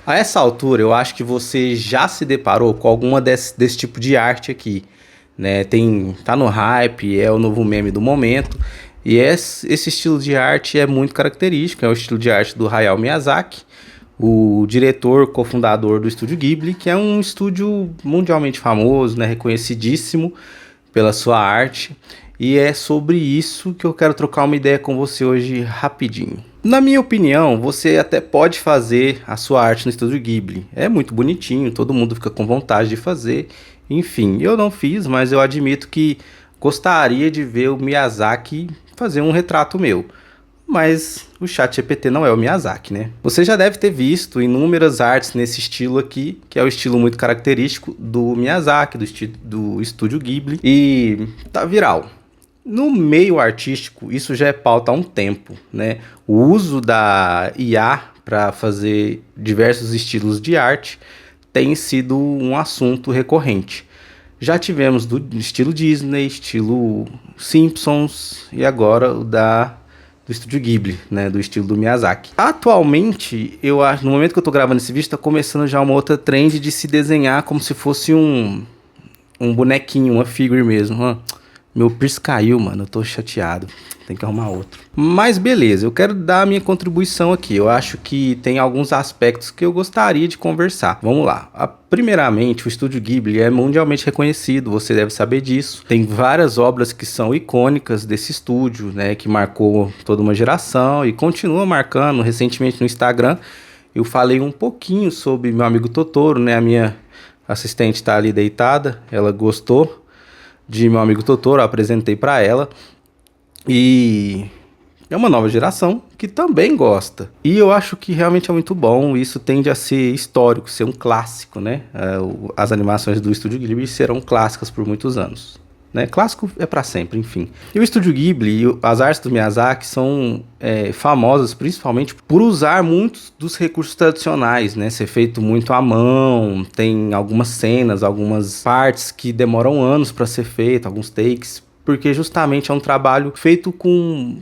A essa altura, eu acho que você já se deparou com alguma desse tipo de arte aqui, né? Tá no hype, é o novo meme do momento. E esse estilo de arte é muito característico, é o estilo de arte do Hayao Miyazaki, o diretor, cofundador do Estúdio Ghibli, que é um estúdio mundialmente famoso, né? Reconhecidíssimo pela sua arte. E é sobre isso que eu quero trocar uma ideia com você hoje rapidinho. Na minha opinião, você até pode fazer a sua arte no Estúdio Ghibli. É muito bonitinho, todo mundo fica com vontade de fazer. Enfim, eu não fiz, mas eu admito que gostaria de ver o Miyazaki fazer um retrato meu. Mas o ChatGPT não é o Miyazaki, né? Você já deve ter visto inúmeras artes nesse estilo aqui, que é o estilo muito característico do Miyazaki, do Estúdio Ghibli, e tá viral. No meio artístico, isso já é pauta há um tempo, né? O uso da IA para fazer diversos estilos de arte tem sido um assunto recorrente. Já tivemos do estilo Disney, estilo Simpsons e agora o do Estúdio Ghibli, né, do estilo do Miyazaki. Atualmente, eu acho, no momento que eu tô gravando esse vídeo, tá começando já uma outra trend de se desenhar como se fosse um bonequinho, uma figure mesmo. Meu piercing caiu, mano, eu tô chateado, tem que arrumar outro. Mas beleza, eu quero dar a minha contribuição aqui. Eu acho que tem alguns aspectos que eu gostaria de conversar. Vamos lá. Primeiramente, o Estúdio Ghibli é mundialmente reconhecido, você deve saber disso. Tem várias obras que são icônicas desse estúdio, né, que marcou toda uma geração e continua marcando. Recentemente no Instagram, eu falei um pouquinho sobre meu amigo Totoro, né, a minha assistente tá ali deitada, ela gostou de meu amigo Totoro, eu apresentei para ela, e é uma nova geração que também gosta, e eu acho que realmente é muito bom. Isso tende a ser histórico, ser um clássico, né? As animações do Estúdio Ghibli serão clássicas por muitos anos, né? Clássico é para sempre, enfim. E o Estúdio Ghibli e as artes do Miyazaki são famosas principalmente por usar muitos dos recursos tradicionais, né? Ser feito muito à mão, tem algumas cenas, algumas partes que demoram anos para ser feito, alguns takes, porque justamente é um trabalho feito com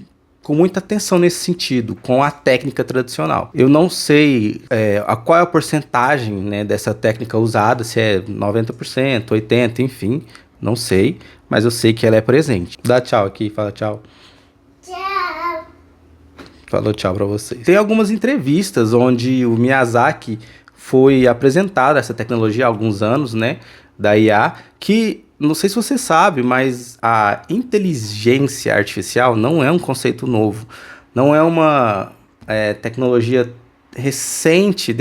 muita atenção nesse sentido, com a técnica tradicional. Eu não sei qual é a porcentagem, né, dessa técnica usada, se é 90%, 80%, enfim, não sei, mas eu sei que ela é presente. Dá tchau aqui, fala tchau. Tchau. Falou tchau pra vocês. Tem algumas entrevistas onde o Miyazaki foi apresentado essa tecnologia há alguns anos, né, da IA, que não sei se você sabe, mas a inteligência artificial não é um conceito novo, não é uma tecnologia recente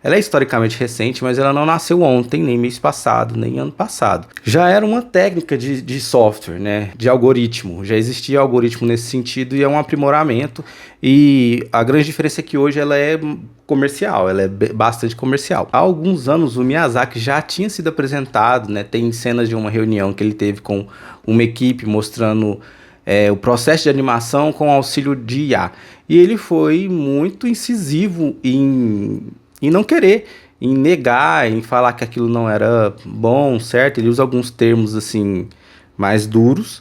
ela é historicamente recente, mas ela não nasceu ontem, nem mês passado, nem ano passado. Já era uma técnica de software, né, de algoritmo, já existia algoritmo nesse sentido e é um aprimoramento, e a grande diferença é que hoje ela é comercial, ela é bastante comercial. Há alguns anos o Miyazaki já tinha sido apresentado, né, tem cenas de uma reunião que ele teve com uma equipe mostrando o processo de animação com auxílio de IA. E ele foi muito incisivo em não querer, em negar, em falar que aquilo não era bom, certo? Ele usa alguns termos assim mais duros,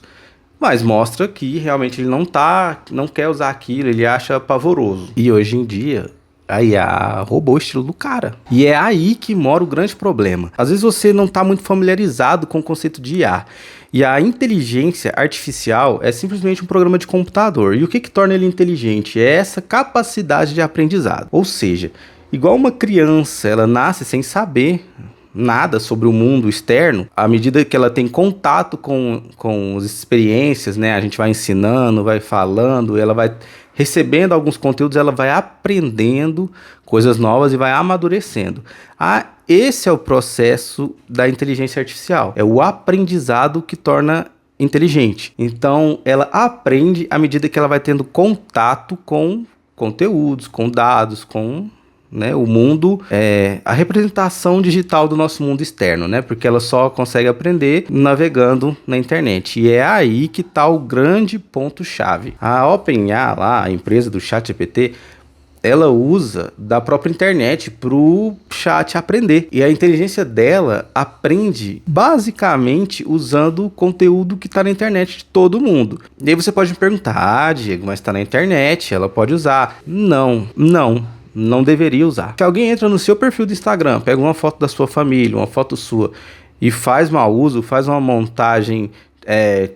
mas mostra que realmente ele não quer usar aquilo, ele acha pavoroso. E hoje em dia a IA roubou o estilo do cara. E é aí que mora o grande problema. Às vezes você não está muito familiarizado com o conceito de IA. E a inteligência artificial é simplesmente um programa de computador. E o que torna ele inteligente? É essa capacidade de aprendizado. Ou seja, igual uma criança, ela nasce sem saber nada sobre o mundo externo. À medida que ela tem contato com as experiências, né, a gente vai ensinando, vai falando, ela vai recebendo alguns conteúdos, ela vai aprendendo coisas novas e vai amadurecendo. Esse é o processo da inteligência artificial. É o aprendizado que torna inteligente. Então, ela aprende à medida que ela vai tendo contato com conteúdos, com dados, com, né, o mundo, a representação digital do nosso mundo externo, né? Porque ela só consegue aprender navegando na internet. E é aí que está o grande ponto-chave. A OpenAI, lá, a empresa do ChatGPT, ela usa da própria internet para o chat aprender. E a inteligência dela aprende basicamente usando o conteúdo que está na internet de todo mundo. E aí você pode me perguntar, Diego, mas está na internet, ela pode usar. Não. não deveria usar. Se alguém entra no seu perfil do Instagram, pega uma foto da sua família, uma foto sua, e faz mau uso, faz uma montagem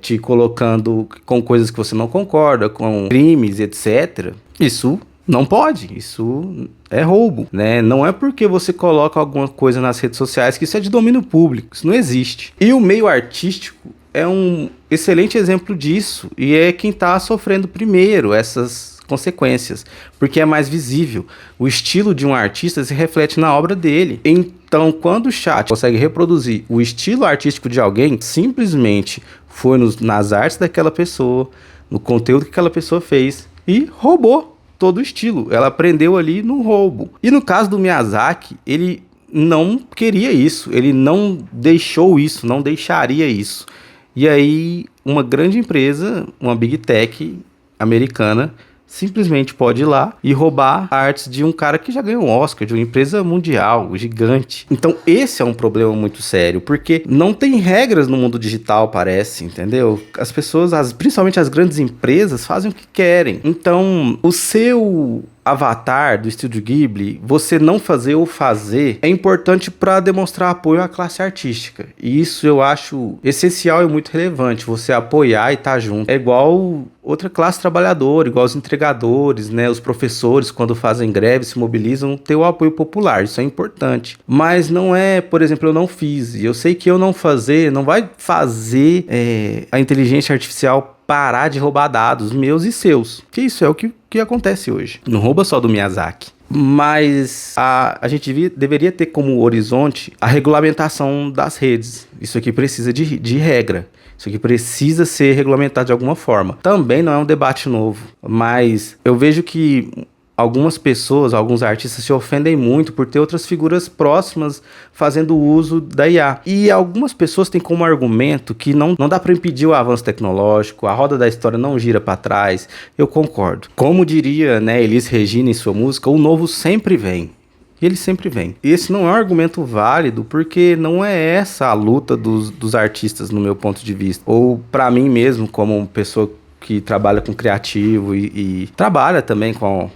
te colocando com coisas que você não concorda, com crimes, etc., isso não pode, isso é roubo, né? Não é porque você coloca alguma coisa nas redes sociais que isso é de domínio público, isso não existe. E o meio artístico é um excelente exemplo disso, e é quem está sofrendo primeiro essas consequências, porque é mais visível. O estilo de um artista se reflete na obra dele. Então, quando o chat consegue reproduzir o estilo artístico de alguém, simplesmente foi nas artes daquela pessoa, no conteúdo que aquela pessoa fez e roubou todo o estilo. Ela aprendeu ali no roubo. E no caso do Miyazaki, ele não queria isso, ele não deixou isso, não deixaria isso. E aí, uma grande empresa, uma Big Tech americana, simplesmente pode ir lá e roubar artes de um cara que já ganhou um Oscar, de uma empresa mundial, gigante. Então esse é um problema muito sério, porque não tem regras no mundo digital, parece, entendeu? As pessoas, principalmente as grandes empresas, fazem o que querem. Então o seu avatar do Estúdio Ghibli, você não fazer ou fazer, é importante para demonstrar apoio à classe artística. E isso eu acho essencial e muito relevante, você apoiar e estar junto. É igual outra classe trabalhadora, igual os entregadores, né? Os professores, quando fazem greve, se mobilizam, ter o apoio popular, isso é importante. Mas não é, por exemplo, eu não fiz, e eu sei que eu não fazer, não vai fazer a inteligência artificial parar de roubar dados meus e seus. Que isso é o que acontece hoje. Não rouba só do Miyazaki. Mas a gente deveria ter como horizonte a regulamentação das redes. Isso aqui precisa de regra. Isso aqui precisa ser regulamentado de alguma forma. Também não é um debate novo, mas eu vejo que algumas pessoas, alguns artistas se ofendem muito por ter outras figuras próximas fazendo uso da IA. E algumas pessoas têm como argumento que não dá para impedir o avanço tecnológico, a roda da história não gira para trás. Eu concordo. Como diria, né, Elis Regina em sua música, o novo sempre vem. E ele sempre vem. Esse não é um argumento válido, porque não é essa a luta dos artistas, no meu ponto de vista. Ou para mim mesmo, como pessoa que trabalha com criativo e trabalha também com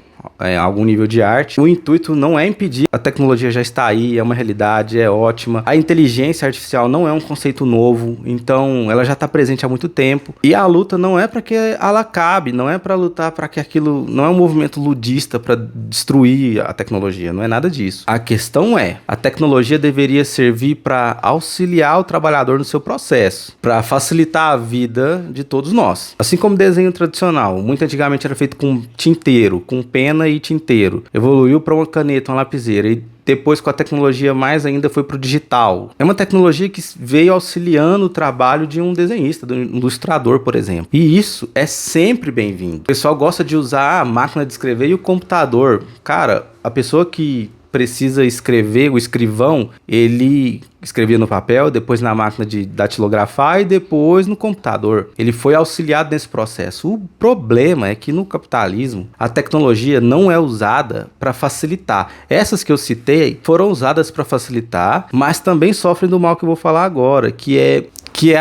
algum nível de arte. O intuito não é impedir, a tecnologia já está aí, é uma realidade, é ótima. A inteligência artificial não é um conceito novo, então ela já está presente há muito tempo. E a luta não é para que ela acabe, não é para lutar para que aquilo, não é um movimento ludista para destruir a tecnologia, não é nada disso. A questão é, a tecnologia deveria servir para auxiliar o trabalhador no seu processo, para facilitar a vida de todos nós. Assim como desenho tradicional, muito antigamente era feito com tinteiro, com pena e tinteiro. Evoluiu para uma caneta, uma lapiseira e depois com a tecnologia mais ainda foi para o digital. É uma tecnologia que veio auxiliando o trabalho de um desenhista, de um ilustrador, por exemplo. E isso é sempre bem-vindo. O pessoal gosta de usar a máquina de escrever e o computador. Cara, a pessoa que precisa escrever, o escrivão, ele escrevia no papel, depois na máquina de datilografar e depois no computador. Ele foi auxiliado nesse processo. O problema é que no capitalismo a tecnologia não é usada para facilitar. Essas que eu citei foram usadas para facilitar, mas também sofrem do mal que eu vou falar agora, que é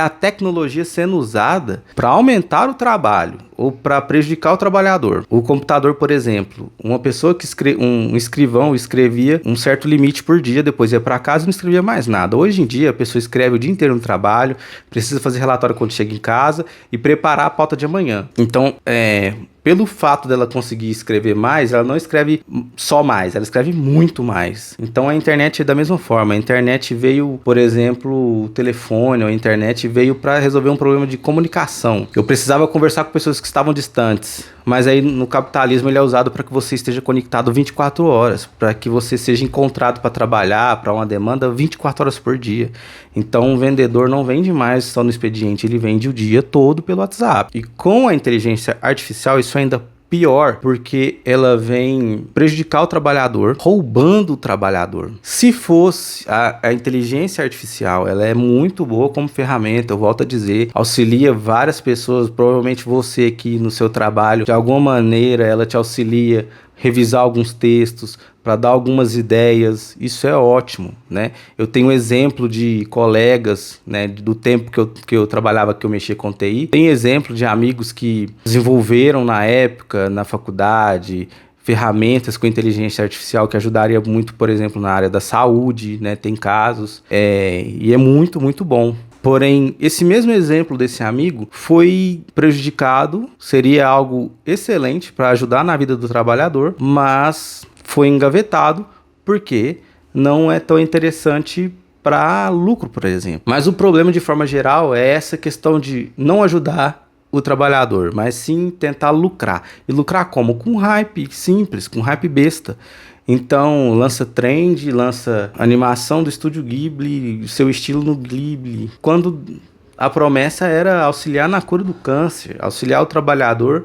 a tecnologia sendo usada para aumentar o trabalho ou para prejudicar o trabalhador. O computador, por exemplo, uma pessoa que um escrivão escrevia um certo limite por dia, depois ia para casa e não escrevia mais nada. Hoje em dia, a pessoa escreve o dia inteiro no trabalho, precisa fazer relatório quando chega em casa e preparar a pauta de amanhã. Então, pelo fato dela conseguir escrever mais, ela não escreve só mais, ela escreve muito mais. Então a internet é da mesma forma. A internet veio, por exemplo, o telefone, a internet veio para resolver um problema de comunicação. Eu precisava conversar com pessoas que estavam distantes, mas aí no capitalismo ele é usado para que você esteja conectado 24 horas, para que você seja encontrado para trabalhar, para uma demanda 24 horas por dia. Então o vendedor não vende mais só no expediente, ele vende o dia todo pelo WhatsApp. E com a inteligência artificial isso é ainda pior, porque ela vem prejudicar o trabalhador, roubando o trabalhador. Se fosse a inteligência artificial, ela é muito boa como ferramenta, eu volto a dizer, auxilia várias pessoas, provavelmente você aqui no seu trabalho, de alguma maneira ela te auxilia revisar alguns textos, para dar algumas ideias, isso é ótimo, né? Eu tenho um exemplo de colegas, né, do tempo que eu trabalhava, que eu mexia com TI, tem exemplo de amigos que desenvolveram na época, na faculdade, ferramentas com inteligência artificial que ajudaria muito, por exemplo, na área da saúde, né? Tem casos, e é muito, muito bom. Porém, esse mesmo exemplo desse amigo foi prejudicado, seria algo excelente para ajudar na vida do trabalhador, mas foi engavetado porque não é tão interessante para lucro, por exemplo. Mas o problema, de forma geral, é essa questão de não ajudar o trabalhador, mas sim tentar lucrar. E lucrar como? Com hype simples, com hype besta. Então, lança trend, lança animação do Estúdio Ghibli, seu estilo no Ghibli. Quando a promessa era auxiliar na cura do câncer, auxiliar o trabalhador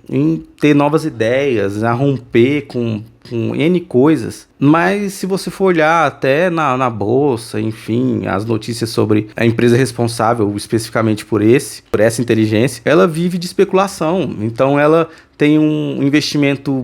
em ter novas ideias, a romper com N coisas. Mas se você for olhar até na bolsa, enfim, as notícias sobre a empresa responsável especificamente por essa inteligência, ela vive de especulação. Então ela tem um investimento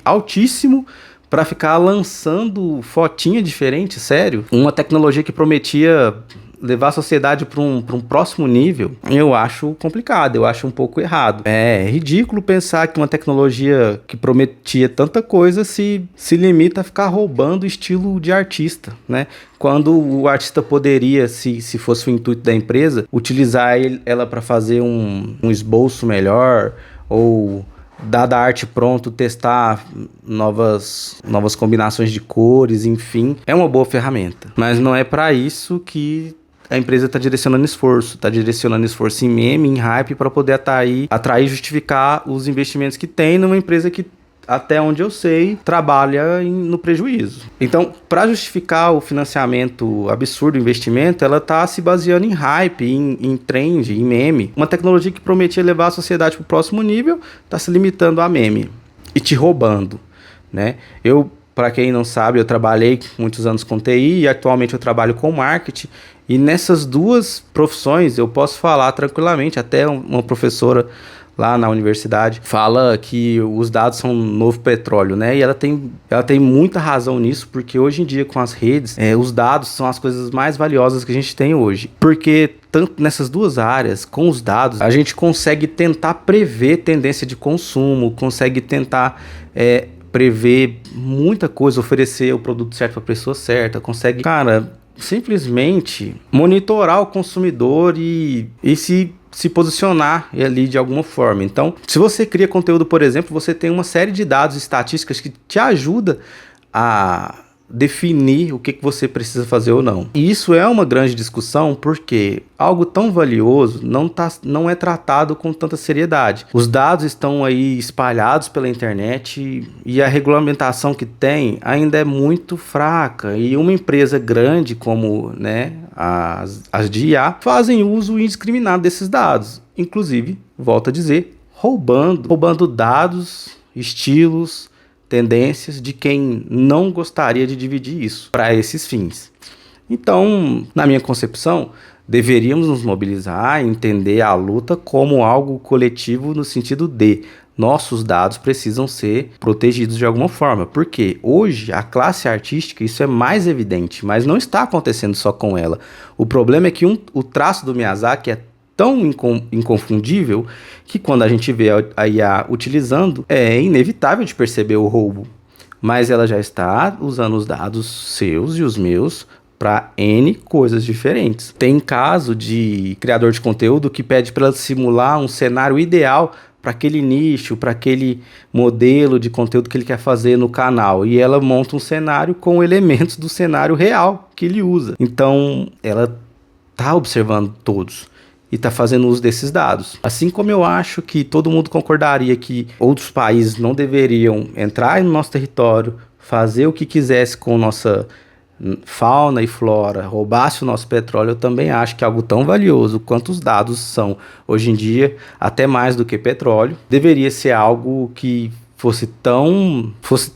altíssimo para ficar lançando fotinha diferente, sério. Uma tecnologia que prometia levar a sociedade para um próximo nível, eu acho complicado, eu acho um pouco errado. É ridículo pensar que uma tecnologia que prometia tanta coisa se limita a ficar roubando o estilo de artista, né? Quando o artista poderia, se fosse o intuito da empresa, utilizar ela para fazer um esboço melhor, ou dada a arte pronto, testar novas combinações de cores, enfim. É uma boa ferramenta, mas não é para isso que a empresa está direcionando esforço em meme, em hype, para poder atrair e justificar os investimentos que tem numa empresa que, até onde eu sei, trabalha no prejuízo. Então, para justificar o financiamento absurdo, o investimento, ela está se baseando em hype, em trend, em meme. Uma tecnologia que prometia levar a sociedade para o próximo nível, está se limitando a meme e te roubando, né? Para quem não sabe, eu trabalhei muitos anos com TI e atualmente eu trabalho com marketing. E nessas duas profissões eu posso falar tranquilamente, até uma professora lá na universidade fala que os dados são um novo petróleo, né? E ela tem muita razão nisso, porque hoje em dia com as redes, os dados são as coisas mais valiosas que a gente tem hoje. Porque tanto nessas duas áreas, com os dados, a gente consegue tentar prever tendência de consumo, consegue tentar prever muita coisa, oferecer o produto certo para a pessoa certa, consegue, simplesmente monitorar o consumidor e se posicionar ali de alguma forma. Então, se você cria conteúdo, por exemplo, você tem uma série de dados estatísticas que te ajuda a definir o que você precisa fazer ou não. E isso é uma grande discussão porque algo tão valioso não é tratado com tanta seriedade. Os dados estão aí espalhados pela internet e a regulamentação que tem ainda é muito fraca. E uma empresa grande como, né, as de IA fazem uso indiscriminado desses dados. Inclusive, volto a dizer, roubando dados, estilos, tendências de quem não gostaria de dividir isso para esses fins. Então, na minha concepção, deveríamos nos mobilizar e entender a luta como algo coletivo no sentido de nossos dados precisam ser protegidos de alguma forma, porque hoje a classe artística, isso é mais evidente, mas não está acontecendo só com ela. O problema é que o traço do Miyazaki é tão inconfundível que quando a gente vê a IA utilizando, é inevitável de perceber o roubo. Mas ela já está usando os dados seus e os meus para N coisas diferentes. Tem caso de criador de conteúdo que pede para ela simular um cenário ideal para aquele nicho, para aquele modelo de conteúdo que ele quer fazer no canal. E ela monta um cenário com elementos do cenário real que ele usa. Então, ela está observando todos e está fazendo uso desses dados. Assim como eu acho que todo mundo concordaria que outros países não deveriam entrar no nosso território, fazer o que quisesse com nossa fauna e flora, roubasse o nosso petróleo, eu também acho que algo tão valioso quanto os dados são hoje em dia, até mais do que petróleo, deveria ser algo que fosse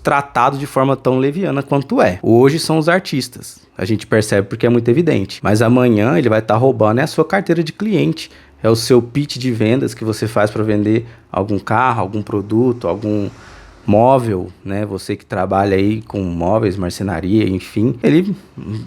tratado de forma tão leviana quanto é. Hoje são os artistas, a gente percebe porque é muito evidente, mas amanhã ele vai estar roubando a sua carteira de cliente, é o seu pitch de vendas que você faz para vender algum carro, algum produto, algum móvel, né? Você que trabalha aí com móveis, marcenaria, enfim, ele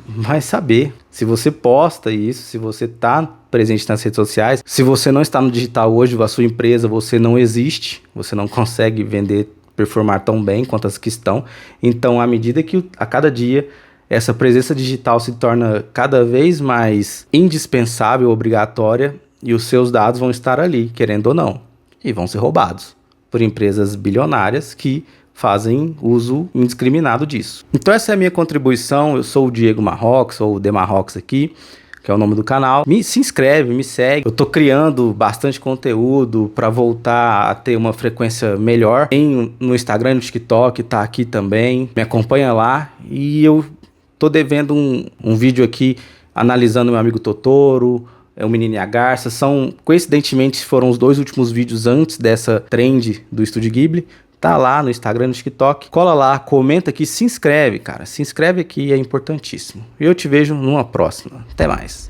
vai saber se você posta isso, se você está presente nas redes sociais. Se você não está no digital hoje, a sua empresa, você não existe, você não consegue vender performar tão bem quanto as que estão. Então, à medida que a cada dia essa presença digital se torna cada vez mais indispensável, obrigatória, e os seus dados vão estar ali, querendo ou não, e vão ser roubados por empresas bilionárias que fazem uso indiscriminado disso. Então essa é a minha contribuição. Eu sou o Diego Marrox, ou o The Marrox aqui, que é o nome do canal. Se inscreve, me segue. Eu tô criando bastante conteúdo para voltar a ter uma frequência melhor. Tem no Instagram, no TikTok, tá aqui também. Me acompanha lá. E eu tô devendo um vídeo aqui analisando meu amigo Totoro, o Menino e a Garça. Coincidentemente, foram os 2 últimos vídeos antes dessa trend do Estúdio Ghibli. Tá lá no Instagram, no TikTok. Cola lá, comenta aqui, se inscreve, cara. Se inscreve aqui, é importantíssimo. E eu te vejo numa próxima. Até mais.